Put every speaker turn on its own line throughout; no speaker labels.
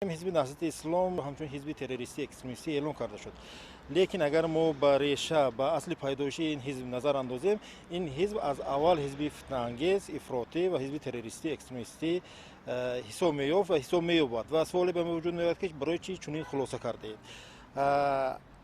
حزب نهضت اسلام همچون حزب تروریستی اکستریمیستی اعلام کرده شد. لیکن اگر ما با ریشه با اصل پیدایشی این حزب نظر اندازیم، این حزب از اول حزب فتنه انگیز افراطی و حزب تروریستی اکستریمیستی حساب می‌یافت و حساب می‌یابد و سوالی به وجود میاد که برای چی چنین خلاصه کرده اید.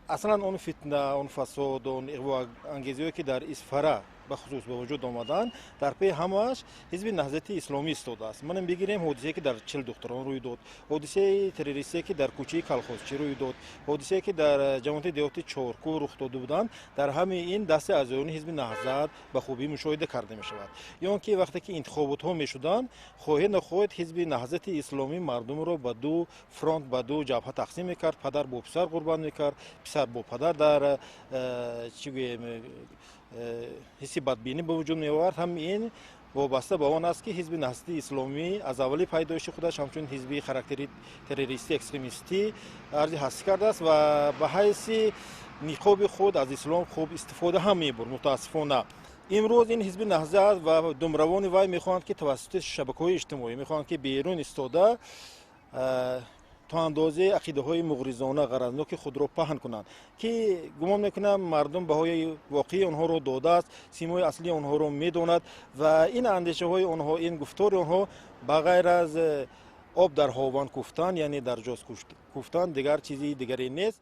اصلا اون فتنه، اون فساد، اون اغوا انگیزی که در اسفره به خصوص به وجود آمدن، در پی همش حزب نهضت اسلامی استوده است. منم بگیریم حادثه که در چل دختران روی داد، حادثه تروریستی که در کوچه کلخوزچی روی داد، حادثه که در جمعیت دیوتی چارکو رخ داده بودند، در همه این دست اعضایان حزب نهضت به خوبی مشاهده کرده می شود. یا که وقتی که انتخابات ها می شدند، خواهد نخواهد حزب نهضت اسلامی مردم را به دو فرانت، به دو جبهه تقسیم میکرد، پدر با پسر قربان میکرد، پسر با پدر در حسی بدبینی به وجود می آورد. هم این وابسته به آن است که حزب نهضت اسلامی از اولی پیدایش خودش همچون حزب خاراکتری تروریستی اکستریمیستی ارزی حاصل کرده است و به حیث نقاب خود از اسلام خوب استفاده هم می‌برد. متاسفانه امروز این حزب نهضت و دمروان وای میخواهند که توسط شبکه‌های اجتماعی میخواهند که بیرون استاده تا اندازه عقیده های مغرضانه غرضناک خود را پهن کنند که گمان میکنم مردم بهای واقعی آنها را داده است، سیمای اصلی آنها را میداند و این اندیشه های آنها، این گفتار آنها بغیر از آب در هاون کوفتن، یعنی در جاز کوفتن، دیگر چیزی دیگری نیست.